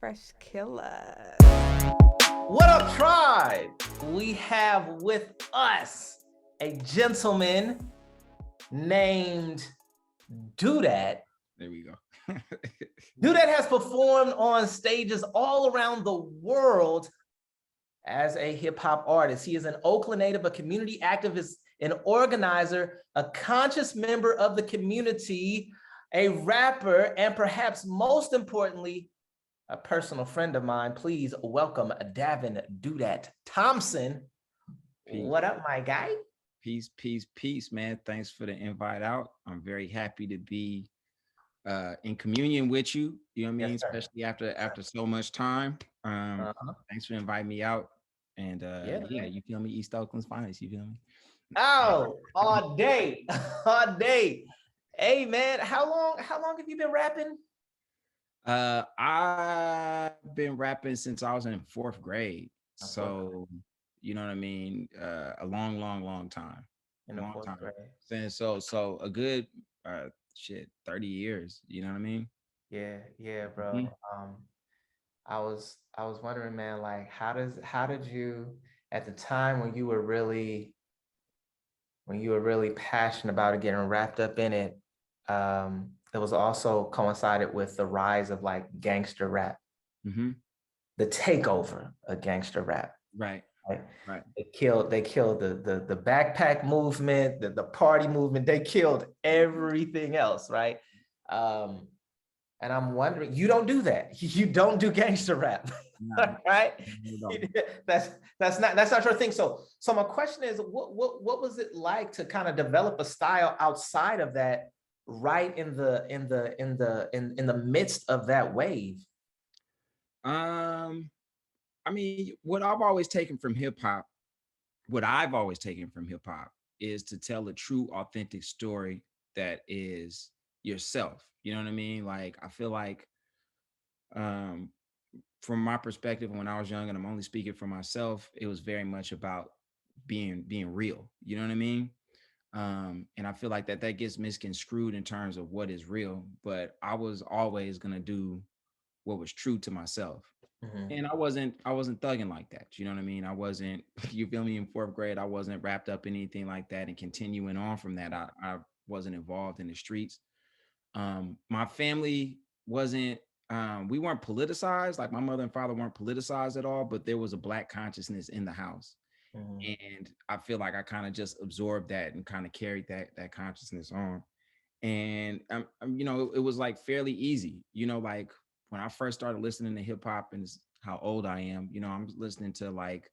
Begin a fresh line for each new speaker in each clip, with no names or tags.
Fresh killer.
What up, tribe? We have with us a gentleman named Do Dat.
There we go.
Do Dat has performed on stages all around the world as a hip hop artist. He is an Oakland native, a community activist, an organizer, a conscious member of the community, a rapper, and perhaps most importantly, a personal friend of mine. Please welcome Davin Do Dat Thompson.
Peace.
What up, my guy?
Peace, man. Thanks for the invite out. I'm very happy to be in communion with you. You know what I mean?
Yes,
especially after so much time. Thanks for inviting me out. And yeah, you feel me? East Oakland's finest. You feel me?
Oh, all day, all day. Hey, man, how long have you been rapping?
I've been rapping since I was in 4th grade. So, you know what I mean? A long time.
In the 4th grade.
Since so a good 30 years. You know what I mean?
Yeah, bro. Mm-hmm. I was wondering, man, like how did you, at the time when you were really passionate about it, getting wrapped up in it, it was also coincided with the rise of like gangster rap, the takeover of gangster rap.
Right.
They killed the backpack movement, the party movement. They killed everything else, right? And I'm wondering, you don't do that. You don't do gangster rap, no. Right? No. That's not your thing. So my question is, what was it like to kind of develop a style outside of that, right in the midst of that wave?
I mean, what I've always taken from hip hop is to tell a true, authentic story that is yourself. You know what I mean? Like, I feel like, from my perspective, when I was young, and I'm only speaking for myself, it was very much about being real. You know what I mean? And I feel like that gets misconstrued in terms of what is real, but I was always gonna do what was true to myself. And I wasn't thugging like that. You know what I mean? I wasn't, you feel me, in 4th grade, I wasn't wrapped up in anything like that. And continuing on from that, I wasn't involved in the streets. My family wasn't, we weren't politicized. Like, my mother and father weren't politicized at all, but there was a Black consciousness in the house. And I feel like I kind of just absorbed that and kind of carried that consciousness on. And you know, it was like fairly easy, you know, like when I first started listening to hip hop, and how old I am, you know, I'm listening to like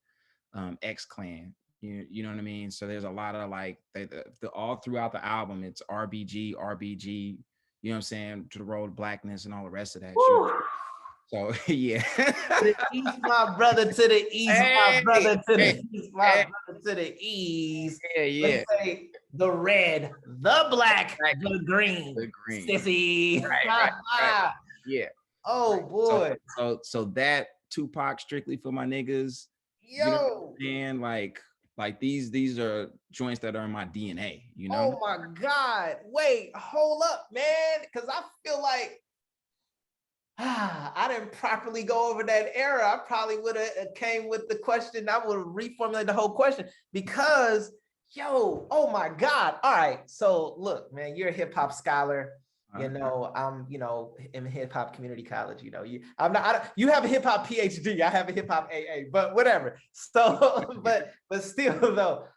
X Clan, you know what I mean? So there's a lot of like the all throughout the album, it's RBG, you know what I'm saying, To the Road of Blackness and all the rest of that shit. So yeah.
To the east, my brother, to the east, my brother, to the east, my brother, to the east.
Yeah.
Let's say the red, the black, the green. Sissy.
Right. Yeah.
Oh boy.
So that Tupac, Strictly for My Niggas.
Yo.
You know what I'm saying? Like these are joints that are in my DNA, you know?
Oh my God. Wait, hold up, man. Cause I feel like I didn't properly go over that era. I probably would have came with the question. I would have reformulated the whole question because, oh my God. All right. So look, man, you're a hip hop scholar. You know, I'm, in hip hop community college, you have a hip hop PhD. I have a hip hop AA, but whatever. So, but still though,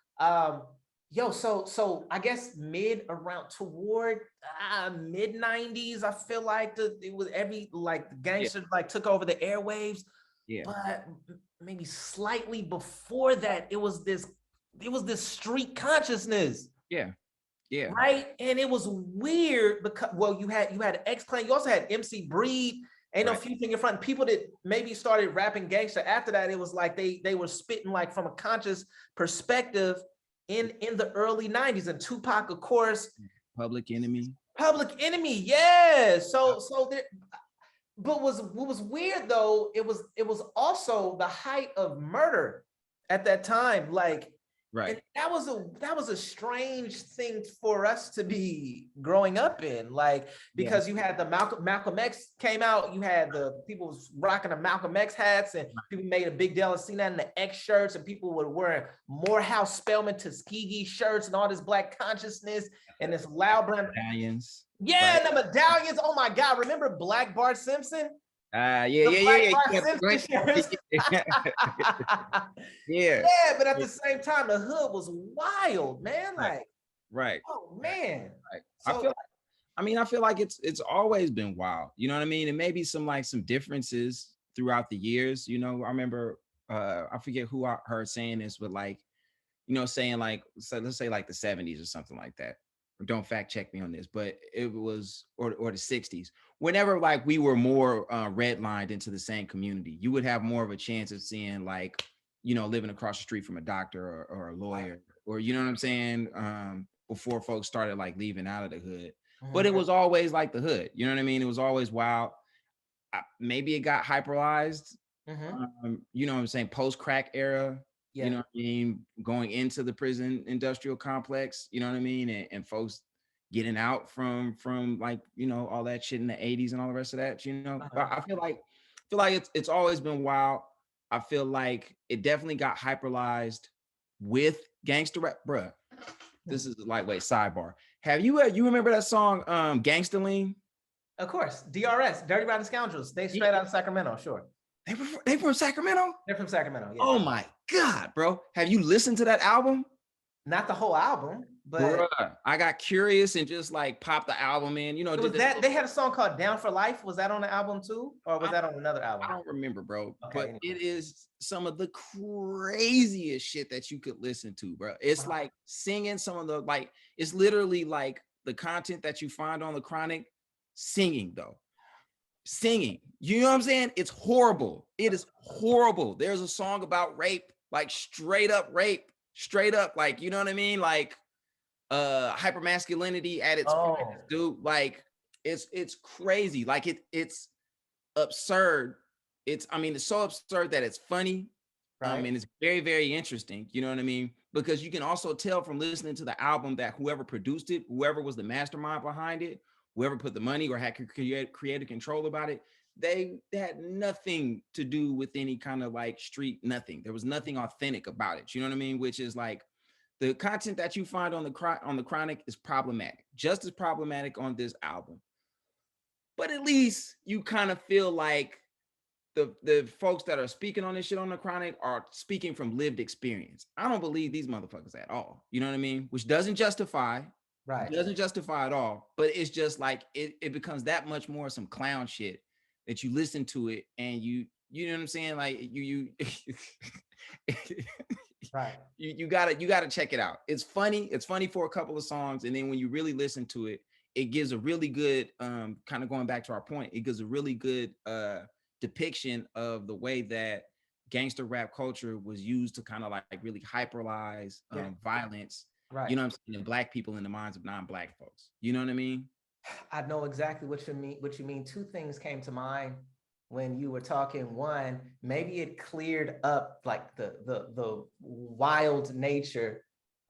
so I guess toward mid 90s, I feel like it was the gangster took over the airwaves. Yeah. But maybe slightly before that, it was this street consciousness.
Yeah. Yeah.
Right. And it was weird because, you had X Clan, you also had MC Breed, Ain't No Future in Your Front. People that maybe started rapping gangster after that, it was like they were spitting like from a conscious perspective in the early 90s. And Tupac, of course.
Public Enemy,
yeah. So there, but what was weird though, it was also the height of murder at that time. Like,
Right.
And that was a strange thing for us to be growing up in, like,
Yeah.
because you had the Malcolm X came out, you had the people rocking the Malcolm X hats, and people made a big deal of seeing that in the X shirts, and people were wearing Morehouse Spelman Tuskegee shirts and all this Black consciousness and this loud brand.
Medallions.
Yeah,
Right?
and the medallions. Oh my God! Remember Black Bart Simpson?
Yeah,
The Black Bart
yeah.
Simpson shirts.
Yeah.
Yeah, but at the same time, the hood was wild, man.
Right.
Like,
Right.
oh man.
Right.
So
I feel like it's always been wild. You know what I mean? And maybe some differences throughout the years. You know, I remember I forget who I heard saying this, but like, you know, saying like, so let's say like the 70s or something like that. Don't fact check me on this, but it was or the 60s. Whenever like we were more redlined into the same community, you would have more of a chance of seeing like, you know, living across the street from a doctor or a lawyer, or you know what I'm saying? Before folks started like leaving out of the hood. But it was always like the hood, you know what I mean? It was always wild. Maybe it got hyperalized, you know what I'm saying, post-crack era, you know what I mean, going into the prison industrial complex, you know what I mean, and folks getting out from like, you know, all that shit in the 80s and all the rest of that, you know. But I feel like it's always been wild. I feel like it definitely got hyperalized with gangster rap, bruh. This is a lightweight sidebar. Have you remember that song Gangsta Lean?
of course, DRS, Dirty Rotten Scoundrels. They straight out of Sacramento, sure.
They from Sacramento?
They're from Sacramento. Yeah.
Oh my God, bro. Have you listened to that album?
Not the whole album, but
Bruh, I got curious and just like popped the album in. You know,
was that they had a song called Down for Life? Was that on the album too? Or was that on another album?
I don't remember, bro.
Okay,
but
anyway.
It is some of the craziest shit that you could listen to, bro. It's like singing some of the like, it's literally like the content that you find on the Chronic, singing though. Singing. You know what I'm saying? It's horrible. It is horrible. There's a song about rape, like straight up rape, straight up, like, you know what I mean? Like hypermasculinity at its finest, dude. Like it's crazy. Like it's absurd. It's so absurd that it's funny. Right. And it's very, very interesting. You know what I mean? Because you can also tell from listening to the album that whoever produced it, whoever was the mastermind behind it, whoever put the money or had creative control about it, they had nothing to do with any kind of like street, nothing. There was nothing authentic about it. You know what I mean? Which is like the content that you find on the Chronic is problematic, just as problematic on this album. But at least you kind of feel like the folks that are speaking on this shit on the Chronic are speaking from lived experience. I don't believe these motherfuckers at all. You know what I mean? Which doesn't justify. Right. It doesn't justify at all, but it's just like it becomes that much more some clown shit that you listen to it and you know what I'm saying? Like you right. You gotta check it out. It's funny. It's funny for a couple of songs, and then when you really listen to it, it gives a really good kind of going back to our point. It gives a really good depiction of the way that gangster rap culture was used to kind of like really hyperlize violence. Right. You know what I'm saying? Black people in the minds of non-Black folks. You know what I mean?
I know exactly what you mean. Two things came to mind when you were talking. One, maybe it cleared up like the wild nature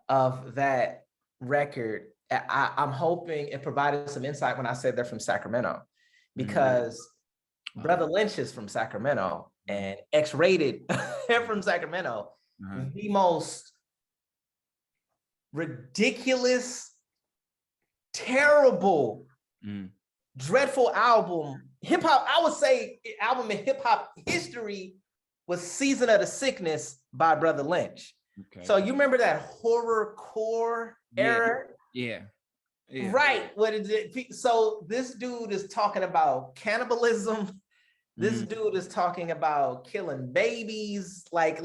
of that record. I'm hoping it provided some insight when I said they're from Sacramento, because Brother Lynch is from Sacramento and X-Rated from Sacramento. The most ridiculous, terrible, dreadful album, hip hop. I would say album in hip hop history was "Season of the Sickness" by Brother Lynch. Okay. So you remember that horror core era? Yeah. Right. What is it? So this dude is talking about cannibalism. This dude is talking about killing babies. Like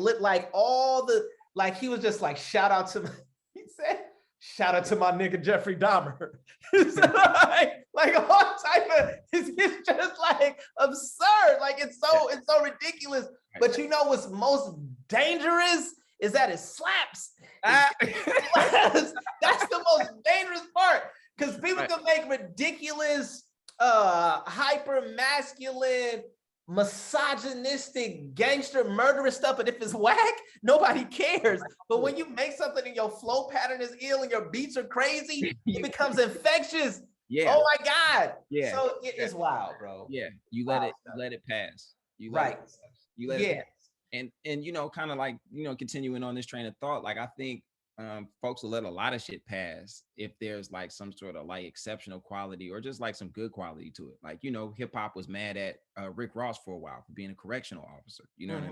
all the like he was just like shout out to. He said, shout out to my nigga Jeffrey Dahmer. like all type of, it's just like absurd. Like it's so ridiculous. But you know what's most dangerous is that it slaps. That's the most dangerous part. Because people can make ridiculous, hyper masculine, misogynistic, gangster, murderous stuff, but if it's whack, nobody cares. But when you make something and your flow pattern is ill and your beats are crazy, it becomes infectious.
Yeah.
Oh my God.
Yeah.
So it is wild, bro.
Yeah. You
Wild
let it pass. You let
right.
it pass. You let it pass. And you know, kind of like, you know, continuing on this train of thought, like I think folks will let a lot of shit pass if there's like some sort of like exceptional quality or just like some good quality to it. Like, you know, hip hop was mad at Rick Ross for a while for being a correctional officer. You know what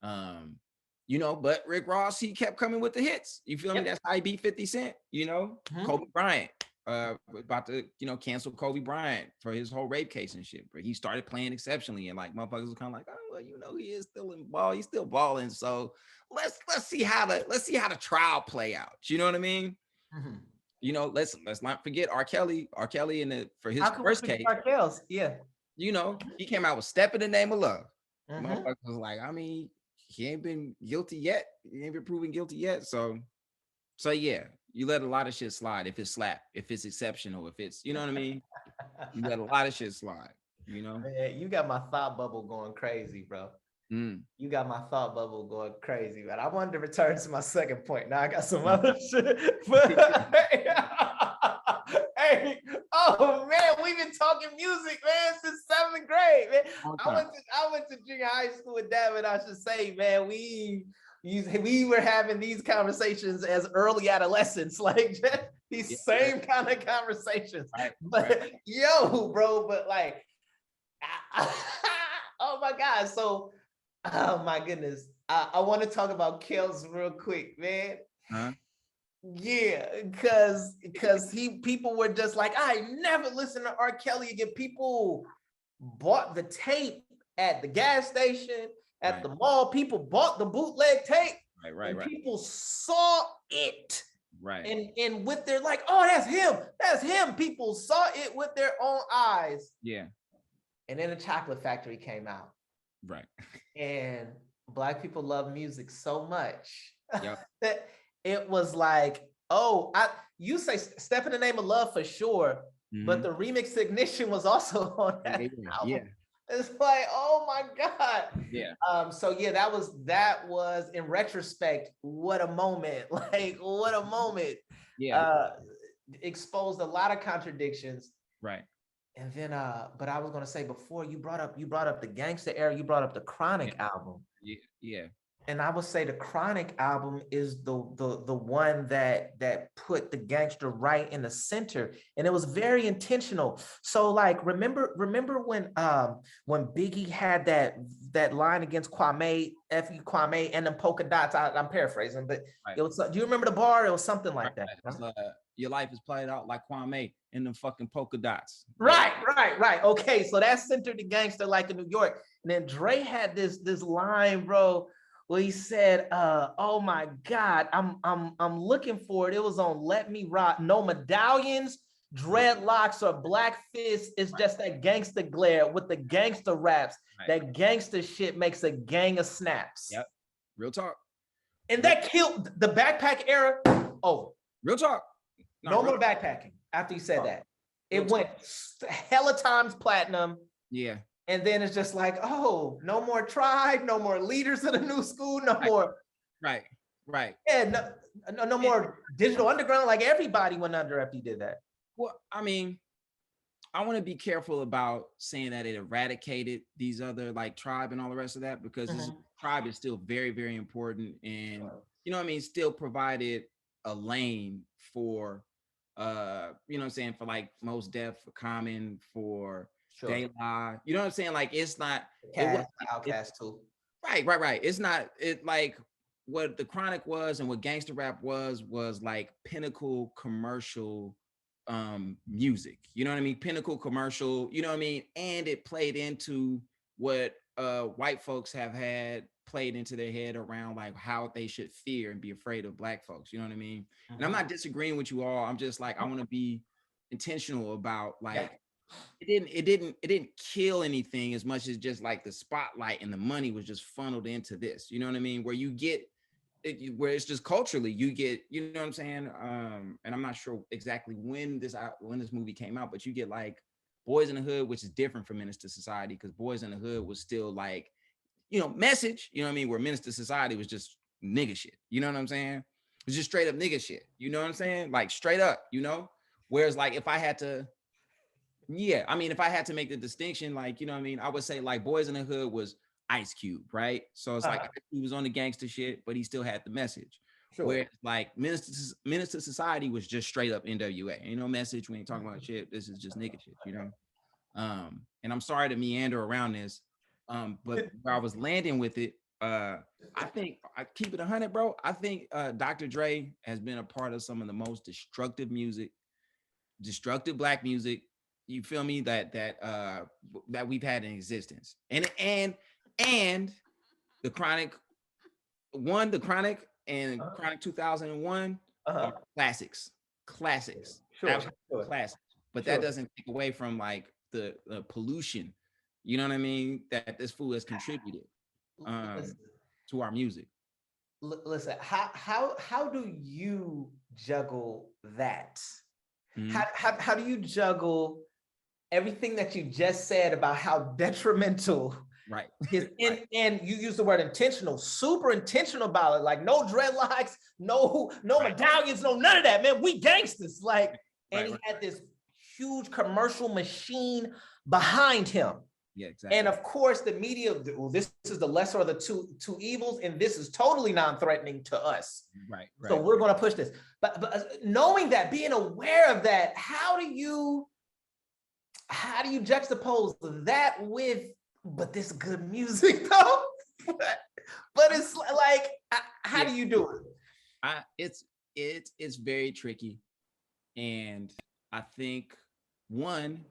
I mean? You know, but Rick Ross, he kept coming with the hits. You feel me? That's how he beat 50 Cent, you know, Kobe Bryant. About to, you know, cancel Kobe Bryant for his whole rape case and shit. But he started playing exceptionally, and like motherfuckers was kind of like, oh well, you know, he is still in ball, he's still balling. So let's see how the trial play out. You know what I mean? You know, let's not forget R. Kelly in the for his first case.
Yeah.
You know, he came out with "Step in the Name of Love." Motherfuckers was like, I mean, he ain't been guilty yet. He ain't been proven guilty yet. So yeah. You let a lot of shit slide if it's slap, if it's exceptional, if it's, you know what I mean? You let a lot of shit slide, you know?
Man, you got my thought bubble going crazy, bro. You got my thought bubble going crazy, but I wanted to return to my second point. Now I got some other shit. But hey, oh man, we've been talking music, man, since 7th grade, man. I went to junior high school with Davin. I should say, man, we were having these conversations as early adolescents, like these same kind of conversations. But yo, bro, but like, oh my God. So, oh my goodness. I want to talk about Kels real quick, man. Yeah, because people were just like, I never listen to R. Kelly again. People bought the tape at the gas station, at the mall. People bought the bootleg tape. Right. People saw it. Right. And with their like, oh, that's him. That's him. People saw it with their own eyes.
Yeah.
And then the Chocolate Factory came out.
Right.
And Black people love music so much
yep.
that it was like, oh, you say Step in the Name of Love for sure, but the remix Ignition was also on that album.
Yeah.
It's like, oh my God.
Yeah.
So yeah, that was in retrospect, what a moment. Like, what a moment.
Yeah.
Exposed a lot of contradictions.
Right.
And then but I was gonna say before you brought up the gangster era, you brought up the Chronic album.
Yeah.
And I would say the Chronic album is the one that put the gangster right in the center, and it was very intentional. So like remember when Biggie had that line against Kwame, F you Kwame, and them polka dots. I'm paraphrasing, but it was. Do you remember the bar? It was something like that.
Your life is played out like Kwame in them fucking polka dots.
Right. Okay, so that centered the gangster like in New York, and then Dre had this line, bro. Well, he said, "Oh my God, I'm looking for it. It was on Let Me Rock. No medallions, dreadlocks, or black fists. It's just that gangster glare with the gangster raps. That gangster shit makes a gang of snaps."
Yep, real talk.
And that killed the backpack era. Oh,
real talk.
No more backpacking. After you said that, it went hella times platinum.
Yeah.
And then it's just like, oh, no more Tribe, no more Leaders of the New School, no more.
Right.
Yeah, no more Digital Underground. Like everybody went under after you did that.
Well, I mean, I want to be careful about saying that it eradicated these other like Tribe and all the rest of that, because Tribe is still very, very important. And, you know what I mean, still provided a lane for, you know what I'm saying, for like Mos Def, for Common, for De La, you know what I'm saying? Like it's not
Outcast too.
Right. It's not like what the Chronic was and what gangster rap was like pinnacle commercial music. You know what I mean? Pinnacle commercial, you know what I mean? And it played into what white folks have had played into their head around like how they should fear and be afraid of Black folks. You know what I mean? And I'm not disagreeing with you all. I'm just like, I want to be intentional about like it didn't kill anything as much as just like the spotlight and the money was just funneled into this. You know what I mean? Where you get it, where it's just culturally you get, you know what I'm saying? And I'm not sure exactly when this movie came out, but you get like Boys in the Hood, which is different from Menace to Society, because Boys in the Hood was still like, message, you know what I mean? Where Menace to Society was just nigga shit. You know what I'm saying? It was just straight up nigga shit. You know what I'm saying? Like straight up, Whereas like if I had to, if I had to make the distinction, like, you know what I mean? I would say like Boys in the Hood was Ice Cube, right? So it's like he was on the gangster shit, but he still had the message.
Sure.
Whereas like Menace to Society was just straight up NWA. Ain't no message. We ain't talking about shit. This is just nigga shit, And I'm sorry to meander around this, but where I was landing with it, I think I keep it 100, bro. I think Dr. Dre has been a part of some of the most destructive Black music. You feel me? That we've had in existence, and the Chronic and Chronic 2001 are classics,
Sure.
absolute classics. But that doesn't take away from like the pollution, you know what I mean, that this fool has contributed to our music.
Listen, how do you juggle that? How do you juggle everything that you just said about how detrimental
right
is and you use the word intentional, super intentional about it, like no dreadlocks, no medallions, no none of that, man, we gangsters, like, and he had this huge commercial machine behind him.
Yeah, exactly.
And of course the media, well, this is the lesser of the two evils, and this is totally non-threatening to us,
right
so we're going to push this, but knowing that, being aware of that, how do you juxtapose that with, but this good music though? But it's like, how do you do
it? It's very tricky, and I think one,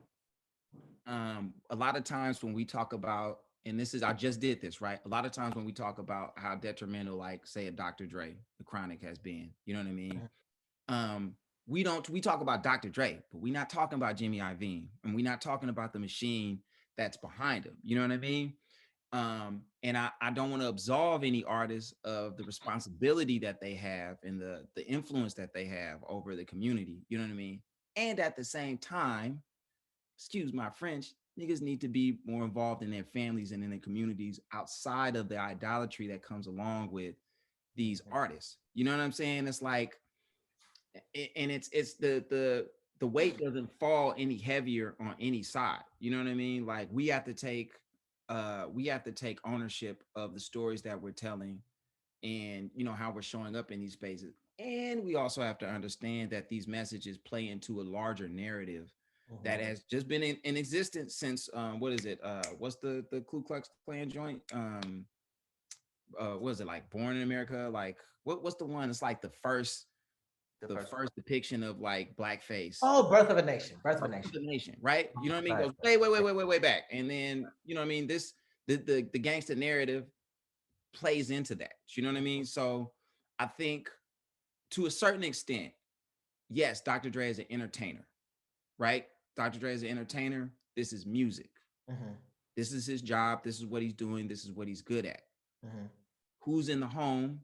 a lot of times when we talk about, and I just did this, right? A lot of times when we talk about how detrimental, like say a Dr. Dre, the Chronic has been, you know what I mean? We talk about Dr. Dre, but we're not talking about Jimmy Iovine, and we're not talking about the machine that's behind him. You know what I mean? And I don't want to absolve any artists of the responsibility that they have and the influence that they have over the community. You know what I mean? And at the same time, excuse my French, niggas need to be more involved in their families and in their communities outside of the idolatry that comes along with these artists. You know what I'm saying? It's like, and it's the weight doesn't fall any heavier on any side. You know what I mean? Like we have to take ownership of the stories that we're telling, and how we're showing up in these spaces. And we also have to understand that these messages play into a larger narrative that has just been in existence since what is it? What's the Ku Klux Klan joint? What is it, like Born in America? Like what's the one? It's like the first depiction of like blackface.
Oh, Birth of a Nation,
right? You know what I mean? Goes way back. And then, you know what I mean? The gangster narrative plays into that. You know what I mean? So I think to a certain extent, yes, Dr. Dre is an entertainer, right? Dr. Dre is an entertainer. This is music. This is his job. This is what he's doing. This is what he's good at. Who's in the home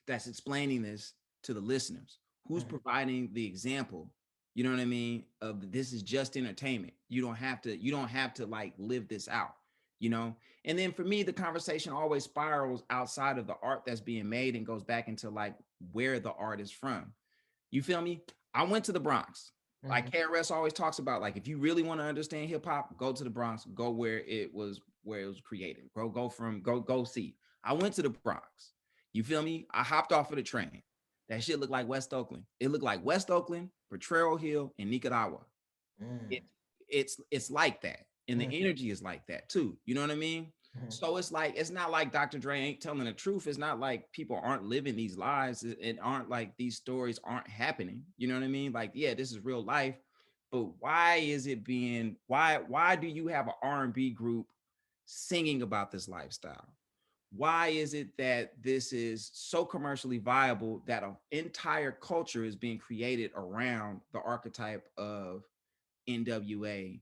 that's explaining this to the listeners? Who's providing the example? You know what I mean? Of this is just entertainment. You don't have to like live this out, And then for me, the conversation always spirals outside of the art that's being made and goes back into like where the art is from. You feel me? I went to the Bronx. Like KRS always talks about, like, if you really want to understand hip hop, go to the Bronx, go where it was created. Go see. I went to the Bronx. You feel me? I hopped off of the train. That shit looked like West Oakland. It looked like West Oakland, Potrero Hill, and Nicaragua. It's like that. And the energy is like that too. You know what I mean? So it's like, it's not like Dr. Dre ain't telling the truth. It's not like people aren't living these lives. It aren't like these stories aren't happening. You know what I mean? Like, yeah, this is real life. But why do you have an R&B group singing about this lifestyle? Why is it that this is so commercially viable that an entire culture is being created around the archetype of NWA,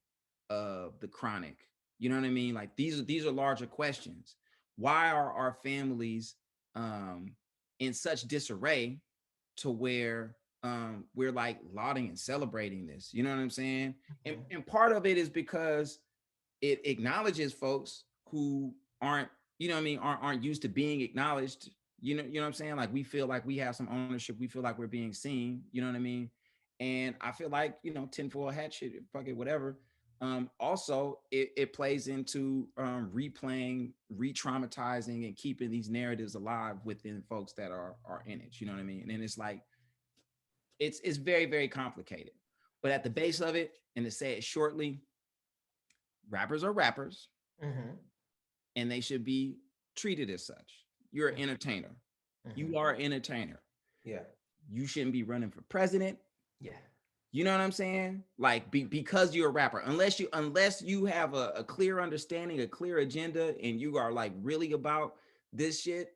of the Chronic? You know what I mean? Like these are larger questions. Why are our families in such disarray to where we're like lauding and celebrating this. You know what I'm saying? And part of it is because it acknowledges folks who aren't, you know what I mean, aren't used to being acknowledged. You know what I'm saying? Like we feel like we have some ownership. We feel like we're being seen. You know what I mean? And I feel like, tinfoil hat shit, fuck it, whatever. Also, it plays into replaying, re-traumatizing, and keeping these narratives alive within folks that are in it. You know what I mean? And it's like, it's very, very complicated. But at the base of it, and to say it shortly, rappers are rappers, and they should be treated as such. You're an entertainer. You are an entertainer.
Yeah.
You shouldn't be running for president.
Yeah.
You know what I'm saying? Like because you're a rapper, unless you have a clear understanding, a clear agenda, and you are like really about this shit,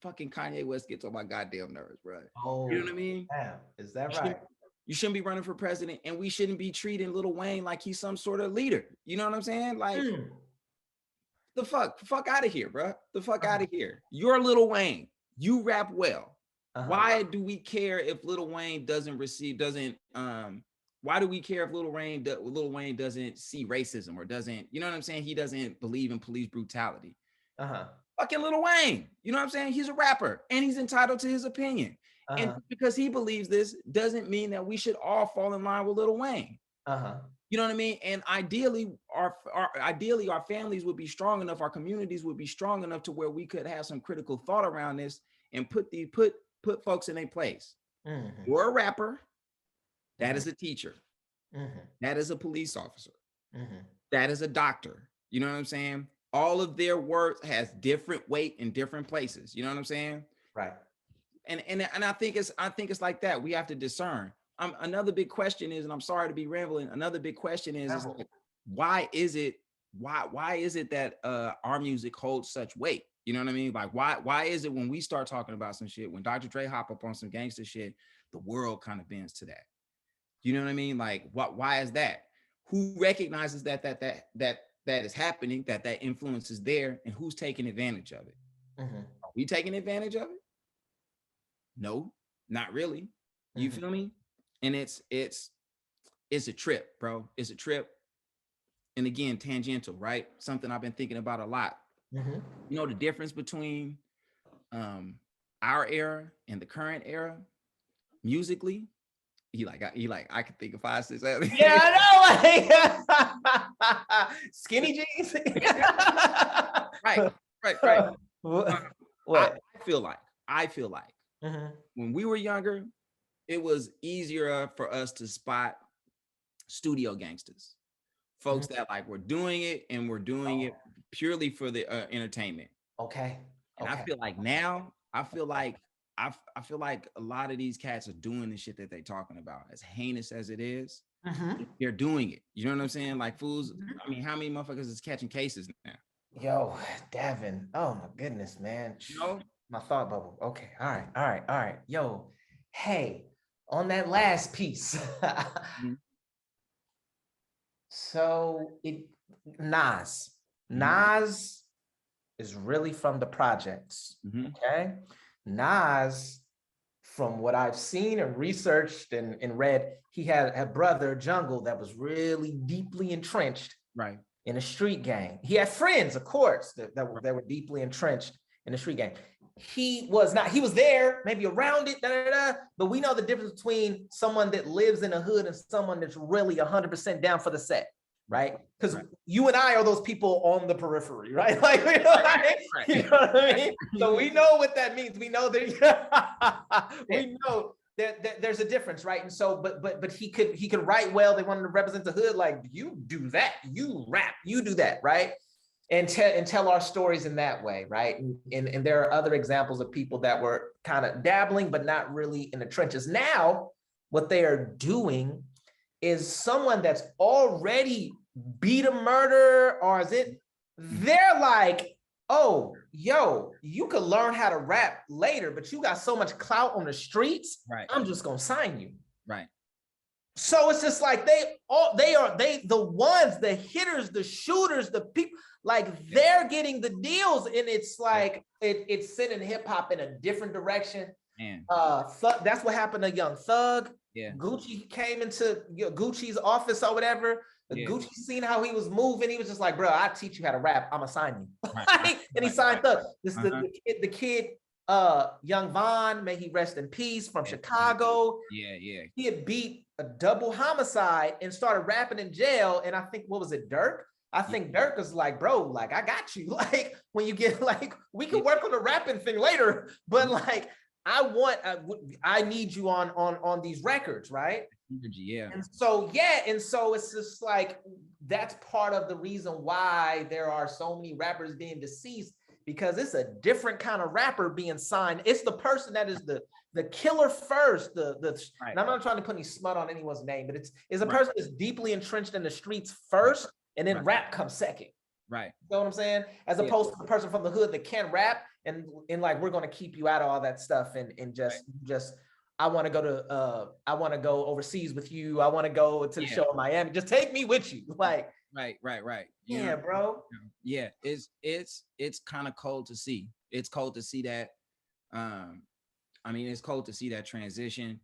fucking Kanye West gets on my goddamn nerves, bro.
Oh,
you know what I mean?
Damn. Is that right?
You shouldn't be running for president, and we shouldn't be treating Lil Wayne like he's some sort of leader. You know what I'm saying? Like, the fuck out of here, bro. The fuck out of here. You're Lil Wayne. You rap well. Why do we care if Lil Wayne why do we care if Lil Wayne doesn't see racism or doesn't, you know what I'm saying? He doesn't believe in police brutality. Fucking Lil Wayne. You know what I'm saying? He's a rapper and he's entitled to his opinion. And because he believes this doesn't mean that we should all fall in line with Lil Wayne. You know what I mean? And ideally, our families would be strong enough, our communities would be strong enough to where we could have some critical thought around this and put folks in their place. You're a rapper. That is a teacher. That is a police officer. That is a doctor. You know what I'm saying? All of their work has different weight in different places. You know what I'm saying?
Right.
And I think it's like that. We have to discern. Another big question is, and I'm sorry to be rambling. Another big question is like, why is it that our music holds such weight? You know what I mean? Like, why is it when we start talking about some shit, when Dr. Dre hop up on some gangster shit, the world kind of bends to that? You know what I mean? Like, why is that? Who recognizes that is happening, that influence is there, and who's taking advantage of it? Are we taking advantage of it? No, not really. You feel me? And it's a trip, bro. It's a trip. And again, tangential, right? Something I've been thinking about a lot. You know the difference between our era and the current era musically? He like I could think of 5, 6, 7.
Yeah, I know. Skinny jeans.
Right.
What?
I feel like when we were younger, it was easier for us to spot studio gangsters, folks that like were doing it and were doing it purely for the entertainment.
Okay.
And I feel like now, I feel like a lot of these cats are doing the shit that they're talking about, as heinous as it is. They're doing it. You know what I'm saying? Like fools. I mean, how many motherfuckers is catching cases now?
Yo, Davin. Oh my goodness, man.
You know?
My thought bubble. Okay. All right. Yo, hey, on that last piece. So Nas is really from the projects. Okay. Nas, from what I've seen and researched and read, he had a brother, Jungle, that was really deeply entrenched in a street gang. He had friends, of course, that were deeply entrenched in the street gang. He was not, he was there, maybe around it, but we know the difference between someone that lives in a hood and someone that's really 100% down for the set. Right? Because you and I are those people on the periphery, right? Like, you know what I mean? So we know what that means. We know that we know that there's a difference, right? And so, but he could write well. They wanted to represent the hood. Like, you do that, you rap, you do that, right? And tell our stories in that way, right? And there are other examples of people that were kind of dabbling, but not really in the trenches. Now, what they are doing is someone that's already beat a murder, or is it, they're like, oh, yo, you could learn how to rap later, but you got so much clout on the streets, I'm just gonna sign you. So it's just like the ones, the hitters, the shooters, the people, like they're getting the deals, and it's like it's sending hip hop in a different direction.
Man.
That's what happened to Young Thug.
Yeah.
Gucci came into Gucci's office or whatever.
Yeah.
Gucci seen how he was moving. He was just like, bro, I teach you how to rap. I'm gonna sign you.
Right.
And he signed Thug. The kid, Young Von, may he rest in peace, from Chicago.
Yeah.
He had beat a double homicide and started rapping in jail. And I think, what was it, Dirk? I think Dirk was like, bro, like, I got you. Like, when you get, like, we can work on the rapping thing later, but like, I need you on these records, right?
Yeah.
And so it's just like, that's part of the reason why there are so many rappers being deceased, because it's a different kind of rapper being signed. It's the person that is the killer first.
Right.
And I'm not trying to put any smut on anyone's name, but it's a person that's deeply entrenched in the streets first, and then rap comes second.
Right.
You know what I'm saying? As opposed to the person from the hood that can rap and like, we're gonna keep you out of all that stuff and just I want to go overseas with you. I want to go to the show in Miami. Just take me with you. Like,
right.
Yeah, bro.
Yeah, it's kind of cold to see. It's cold to see that. I mean, it's cold to see that transition.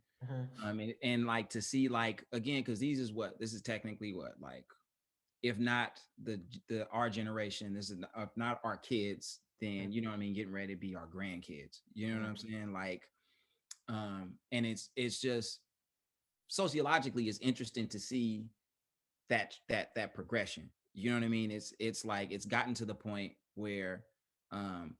I mean, and like to see, like, again, because this is technically what, like, if not the our generation, this is not our kids, then, you know what I mean, getting ready to be our grandkids. You know what I'm saying? Like, and it's just sociologically, it's interesting to see that progression. You know what I mean? It's like, it's gotten to the point where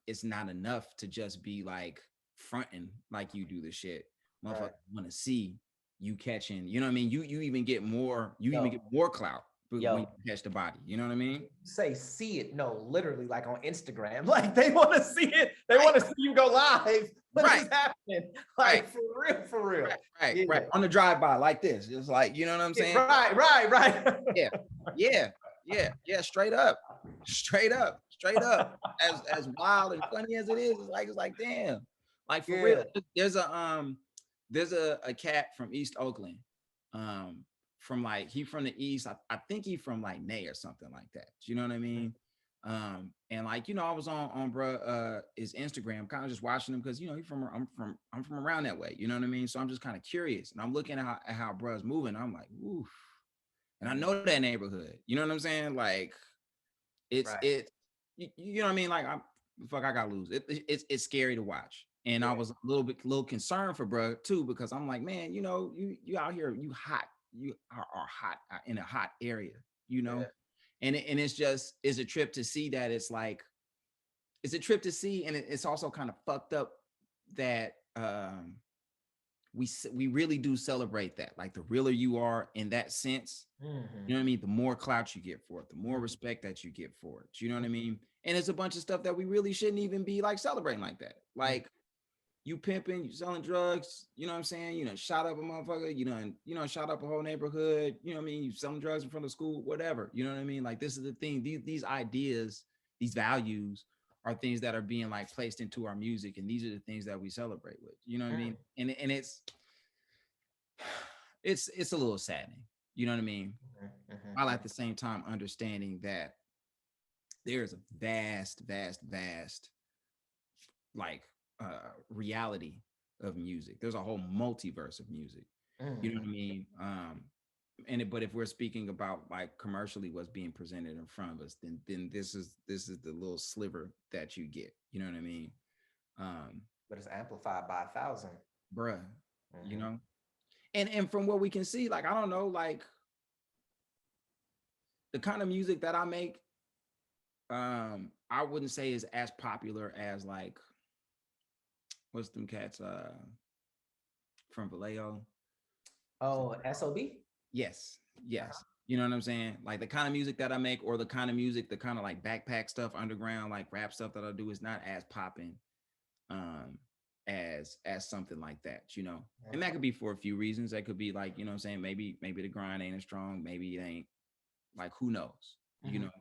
it's not enough to just be like fronting like you do the shit. Motherfuckers want to see you catching, you know what I mean? You even get more, even get more clout when you catch the body. You know what I mean?
Say see it, no, literally, like on Instagram. Like, they want to see it. They want to see you go live. What is happening? Like, for real.
Right. On the drive-by like this. It's like, you know what I'm saying?
Right.
Yeah. Straight up. As wild and funny as it is, it's like damn. Like, for real. There's a cat from East Oakland. From like, he from the East. I think he from like Nay or something like that. You know what I mean? And like, you know, I was on bruh his Instagram, kind of just watching him, because, you know, I'm from around that way, you know what I mean? So I'm just kind of curious, and I'm looking at how bruh's moving. I'm like, oof. And I know that neighborhood, you know what I'm saying? Like, you know what I mean? Like, I gotta lose. It's scary to watch. And I was a little concerned for bruh too, because I'm like, man, you know, you out here, you are hot in a hot area, you know? And it's a trip to see that. It's like, it's a trip to see, and it's also kind of fucked up that we really do celebrate that. Like, the realer you are in that sense, you know what I mean, the more clout you get for it, the more respect that you get for it. You know what I mean? And it's a bunch of stuff that we really shouldn't even be like celebrating like that. Like, you pimping, you selling drugs, you know what I'm saying? You know, shot up a motherfucker, you know, shot up a whole neighborhood, you know what I mean? You selling drugs in front of school, whatever, you know what I mean? Like, this is the thing, these ideas, these values are things that are being like placed into our music, and these are the things that we celebrate with, you know what I mean? And it's a little saddening, you know what I mean? While at the same time understanding that there's a vast like reality of music. There's a whole multiverse of music. You know what I mean? But if we're speaking about like commercially what's being presented in front of us, then this is the little sliver that you get. You know what I mean?
But it's amplified by 1,000.
Bruh, you know? And from what we can see, like, I don't know, like, the kind of music that I make, I wouldn't say is as popular as, like, what's them cats from Vallejo?
Oh, SOB?
Yes. You know what I'm saying? Like, the kind of music that I make, or the kind of music, the kind of like backpack stuff, underground, like rap stuff that I do, is not as popping as something like that, you know? And that could be for a few reasons. That could be like, you know what I'm saying? Maybe the grind ain't as strong. Maybe it ain't, like, who knows, you know?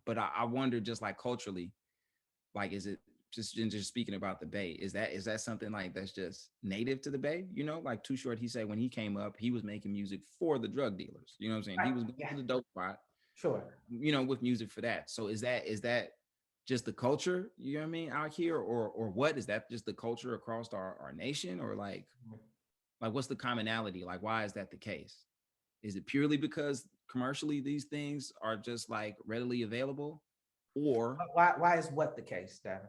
But I wonder, just like culturally, like, is it just speaking about the Bay, is that something like that's just native to the Bay? You know, like Too Short, he said when he came up, he was making music for the drug dealers. You know what I'm saying? He was going to the dope spot,
Sure.
you know, with music for that. So is that just the culture, you know what I mean, out here, or what is that, just the culture across our nation, or like what's the commonality? Like, why is that the case? Is it purely because commercially these things are just like readily available, or
Why is what the case, Davin?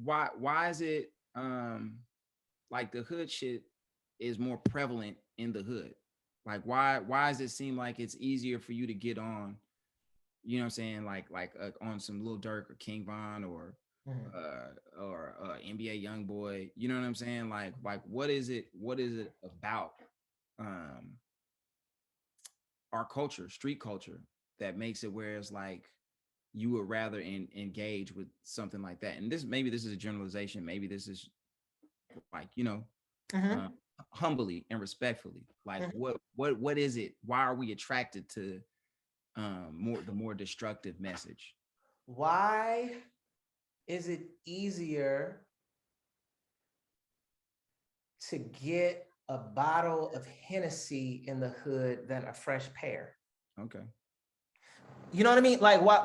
why is it like the hood shit is more prevalent in the hood? Like, why does it seem like it's easier for you to get on, you know what I'm saying, on some Lil Durk or King Von or NBA Youngboy, you know what I'm saying? Like what is it about our culture, street culture, that makes it where it's like you would rather engage with something like that? And maybe this is a generalization, maybe this is like, humbly and respectfully, like what is it? Why are we attracted to the more destructive message?
Why is it easier to get a bottle of Hennessy in the hood than a fresh pear?
Okay.
You know what I mean? Like why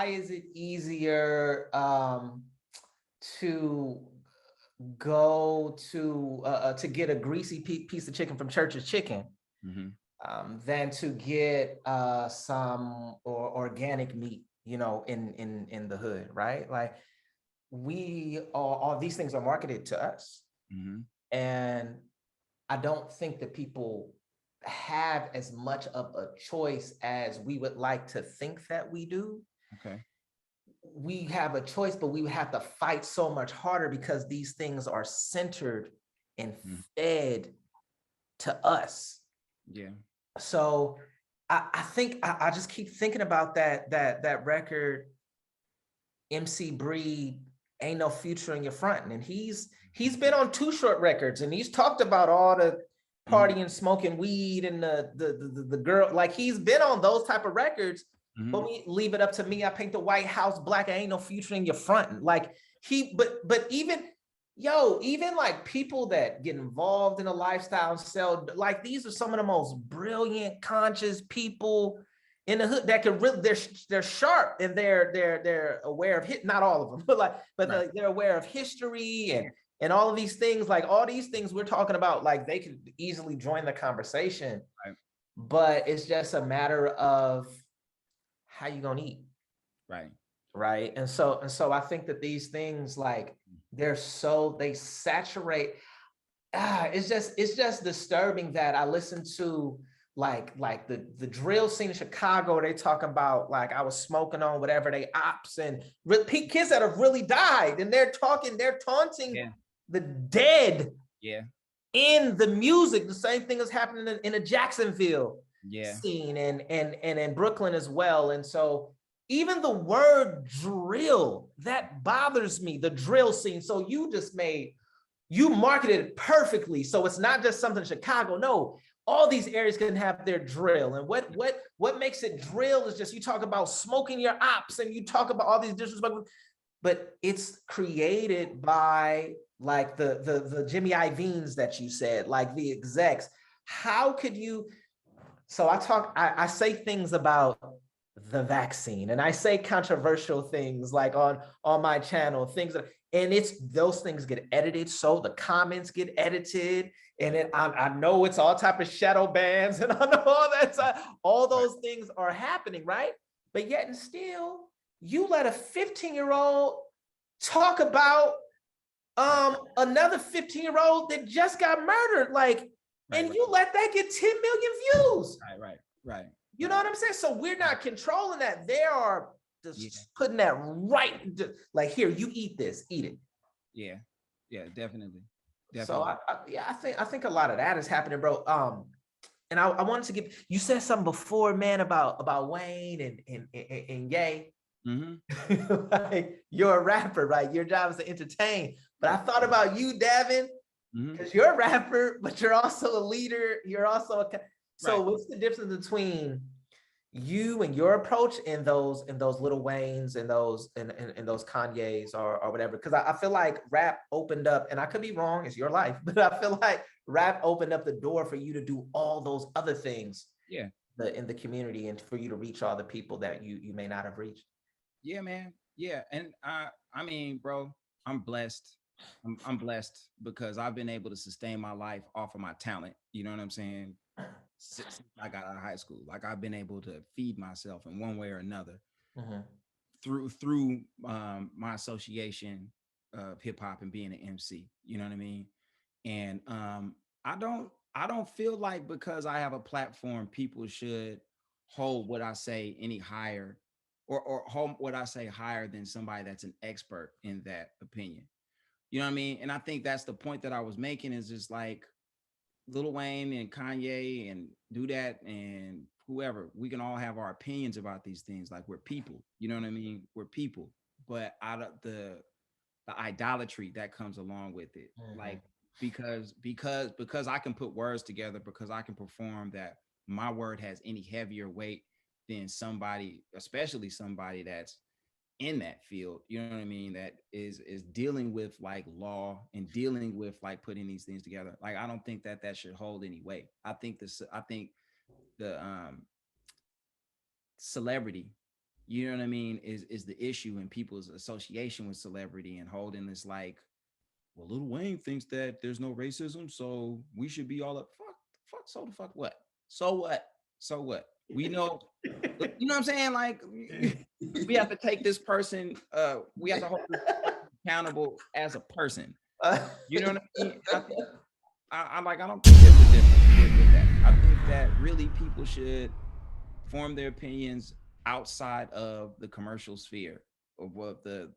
is it easier to go to get a greasy piece of chicken from Church's Chicken than to get some organic meat, in the hood, right? Like all these things are marketed to us, and I don't think that people have as much of a choice as we would like to think that we do.
Okay.
We have a choice, but we would have to fight so much harder because these things are centered and fed to us.
Yeah.
So I think I just keep thinking about that record, MC Breed, Ain't No Future in Your Front. And he's been on Too Short records, and he's talked about all the partying, smoking weed, and the girl. Like, he's been on those type of records. But we leave it up to me. I paint the White House black. I ain't no future in your front. Like but even like people that get involved in a lifestyle and sell, like, these are some of the most brilliant, conscious people in the hood that can really, they're sharp, and they're aware of not all of them, but they're aware of history and all of these things. Like, all these things we're talking about, like, they could easily join the conversation, but it's just a matter of how you gonna eat, right? And so I think that these things, like, they saturate. It's just disturbing that I listen to like the drill scene in Chicago. They talk about, like, I was smoking on whatever they ops, and kids that have really died, and they're taunting the dead in the music. The same thing is happening in a Jacksonville scene, and in Brooklyn as well. And so even the word drill, that bothers me, the drill scene. So you marketed it perfectly. So it's not just something in Chicago. No, all these areas can have their drill. And what makes it drill is just, you talk about smoking your ops, and you talk about all these disrespectful, but it's created by, like, the Jimmy Iovine's that you said, like the execs. How could you? So I say things about the vaccine, and I say controversial things, like on my channel, and those things get edited. So the comments get edited, and I know it's all type of shadow bans, and I know all those things are happening, right? But yet and still, you let a 15-year-old talk about another 15-year-old that just got murdered, like, and you let that get 10 million views.
Right.
You know what I'm saying? So we're not controlling that. They are just putting that right, like, here, you eat this, eat it.
Yeah, definitely.
So I think a lot of that is happening, bro. And I wanted to give, you said something before, man, about Wayne and Ye. Like, you're a rapper, right? Your job is to entertain. But I thought about you, Davin, because you're a rapper, but you're also a leader. You're also what's the difference between you and your approach in those Lil Waynes and those Kanye's or whatever? Because I feel like rap opened up, and I could be wrong, it's your life, but I feel like rap opened up the door for you to do all those other things in the community and for you to reach all the people that you may not have reached.
Yeah, man. Yeah, and I mean, bro, I'm blessed. I'm blessed because I've been able to sustain my life off of my talent. You know what I'm saying? Since I got out of high school, like I've been able to feed myself in one way or another
Mm-hmm.
through my association of hip hop and being an MC. You know what I mean? And I don't feel like because I have a platform, people should hold what I say any higher or hold what I say higher than somebody that's an expert in that opinion. You know what I mean? And I think that's the point that I was making is just like Lil Wayne and Kanye and Do That and whoever, we can all have our opinions about these things. Like we're people, you know what I mean? We're people. But out of the idolatry that comes along with it,
Mm-hmm.
like because I can put words together, because I can perform that my word has any heavier weight than somebody, especially somebody that's in that field, you know what I mean, that is dealing with like law and dealing with like putting these things together. Like I don't think that that should hold any weight. I think the celebrity, you know what I mean, is the issue in people's association with celebrity and holding this like, well, Lil Wayne thinks that there's no racism, so we should be all up. Fuck, so the fuck what? So what? So what? We know, you know what I'm saying? Like, we have to take this person, we have to hold this person accountable as a person. You know what I mean? And I think I don't think there's a difference with that. I think that really people should form their opinions outside of the commercial sphere of what the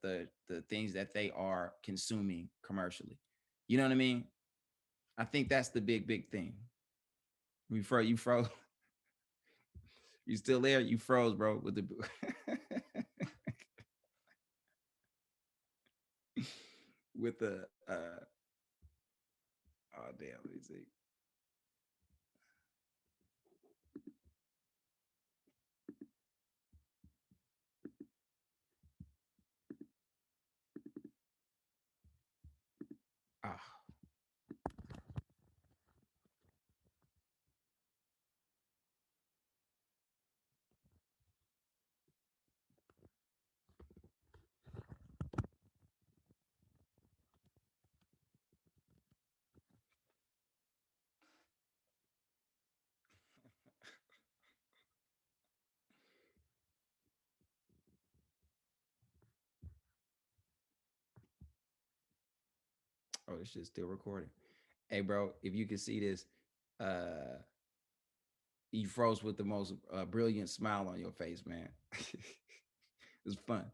things that they are consuming commercially. You know what I mean? I think that's the big thing. You froze. You still there? You froze, bro. With the with the oh damn, let me see. Ah, oh, this shit's still recording. Hey, bro, if you can see this, uh, you froze with the most brilliant smile on your face, man. It's fun.